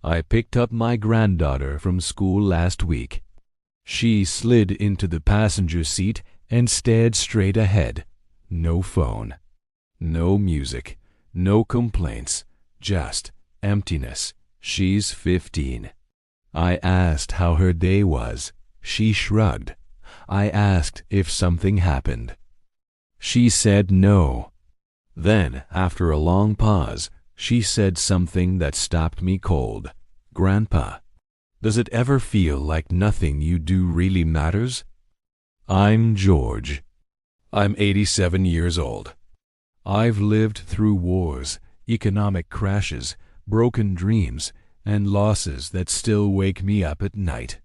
I picked up my granddaughter from school last week. She slid into the passenger seat and stared straight ahead. No phone. No music. No complaints. Just emptiness. She's 15. I asked how her day was. She shrugged. I asked if something happened. She said no. Then, after a long pause, she said something that stopped me cold. "Grandpa, does it ever feel like nothing you do really matters?" I'm George. I'm 87 years old. I've lived through wars, economic crashes, broken dreams, and losses that still wake me up at night.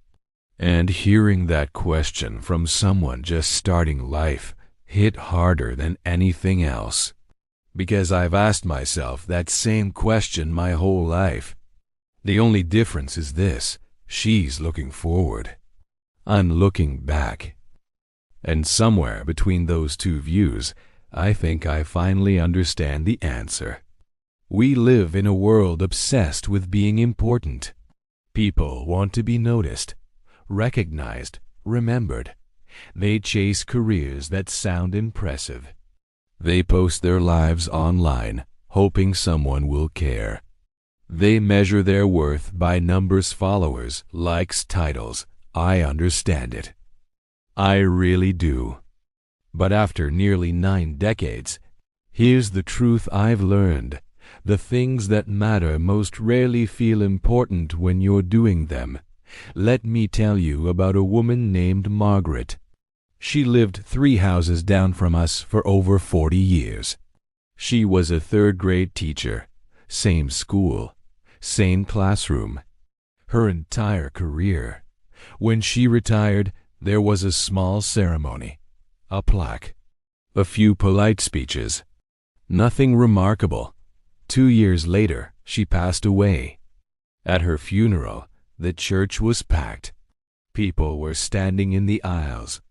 And hearing that question from someone just starting life hit harder than anything else. Because I've asked myself that same question my whole life. The only difference is this: she's looking forward. I'm looking back. And somewhere between those two views, I think I finally understand the answer. We live in a world obsessed with being important. People want to be noticed, recognized, remembered. They chase careers that sound impressive. They post their lives online, hoping someone will care. They measure their worth by numbers, followers, likes, titles. I understand it. I really do. But after nearly 9 decades, here's the truth I've learned. The things that matter most rarely feel important when you're doing them. Let me tell you about a woman named Margaret. She lived 3 houses down from us for over 40 years. She was a 3rd-grade teacher. Same school. Same classroom. Her entire career. When she retired, there was a small ceremony. A plaque. A few polite speeches. Nothing remarkable. 2 years later, she passed away. At her funeral, the church was packed. People were standing in the aisles.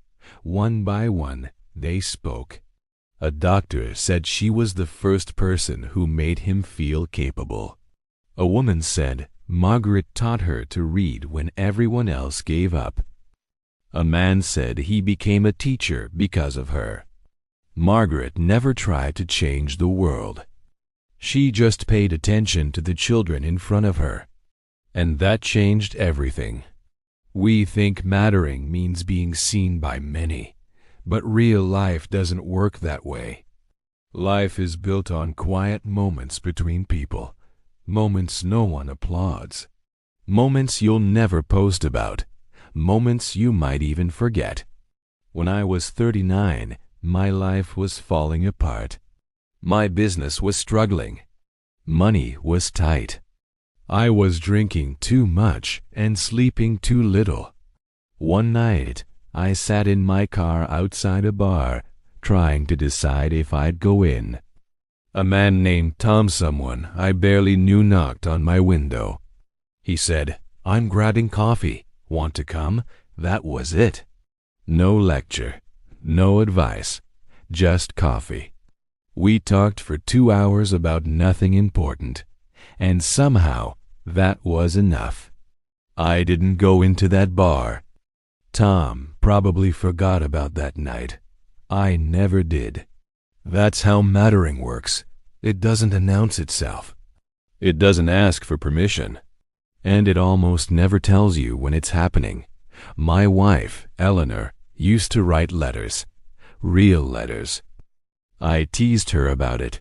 One by one, they spoke. A doctor said she was the first person who made him feel capable. A woman said Margaret taught her to read when everyone else gave up. A man said he became a teacher because of her. Margaret never tried to change the world. She just paid attention to the children in front of her. And that changed everything. We think mattering means being seen by many, but real life doesn't work that way. Life is built on quiet moments between people, moments no one applauds, moments you'll never post about, moments you might even forget. When I was 39, my life was falling apart. My business was struggling. Money was tight. I was drinking too much and sleeping too little. One night, I sat in my car outside a bar, trying to decide if I'd go in. A man named Tom someone I barely knew knocked on my window. He said, "I'm grabbing coffee. Want to come?" That was it. No lecture, no advice, just coffee. We talked for 2 hours about nothing important. And somehow, that was enough. I didn't go into that bar. Tom probably forgot about that night. I never did. That's how mattering works. It doesn't announce itself. It doesn't ask for permission. And it almost never tells you when it's happening. My wife, Eleanor, used to write letters. Real letters. I teased her about it.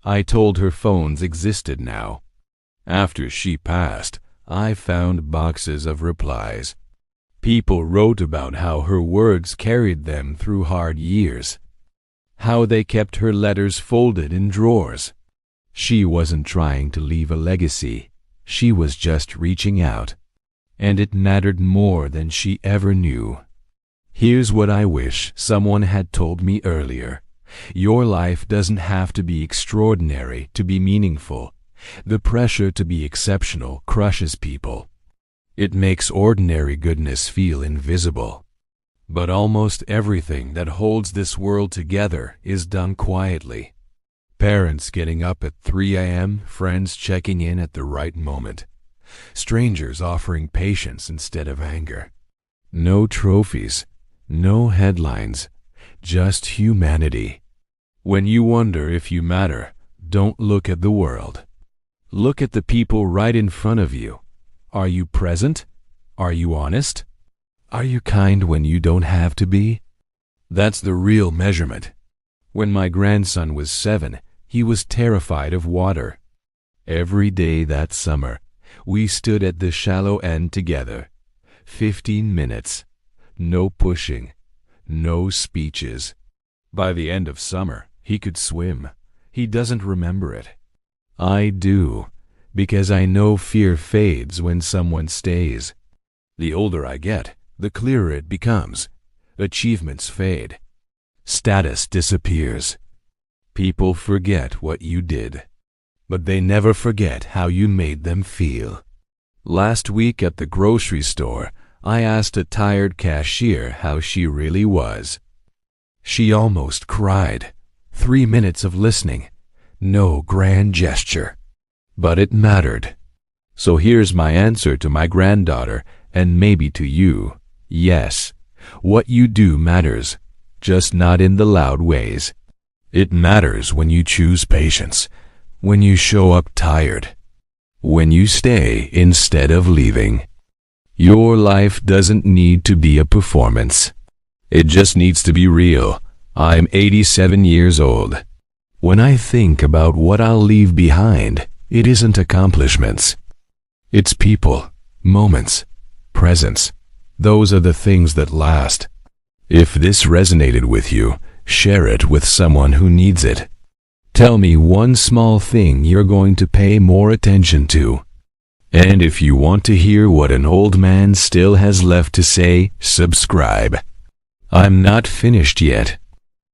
I told her phones existed now. After she passed, I found boxes of replies. People wrote about how her words carried them through hard years, how they kept her letters folded in drawers. She wasn't trying to leave a legacy. She was just reaching out. And it mattered more than she ever knew. Here's what I wish someone had told me earlier. Your life doesn't have to be extraordinary to be meaningful. The pressure to be exceptional crushes people. It makes ordinary goodness feel invisible. But almost everything that holds this world together is done quietly. Parents getting up at 3 a.m., friends checking in at the right moment. Strangers offering patience instead of anger. No trophies, no headlines, just humanity. When you wonder if you matter, don't look at the world. Look at the people right in front of you. Are you present? Are you honest? Are you kind when you don't have to be? That's the real measurement. When my grandson was 7, he was terrified of water. Every day that summer, we stood at the shallow end together. 15 minutes. No pushing. No speeches. By the end of summer, he could swim. He doesn't remember it. I do, because I know fear fades when someone stays. The older I get, the clearer it becomes. Achievements fade. Status disappears. People forget what you did, but they never forget how you made them feel. Last week at the grocery store, I asked a tired cashier how she really was. She almost cried. 3 minutes of listening. No grand gesture. But it mattered. So here's my answer to my granddaughter, and maybe to you. Yes, what you do matters, just not in the loud ways. It matters when you choose patience, when you show up tired, when you stay instead of leaving. Your life doesn't need to be a performance. It just needs to be real. I'm 87 years old. When I think about what I'll leave behind, it isn't accomplishments. It's people, moments, presence. Those are the things that last. If this resonated with you, share it with someone who needs it. Tell me one small thing you're going to pay more attention to. And if you want to hear what an old man still has left to say, subscribe. I'm not finished yet.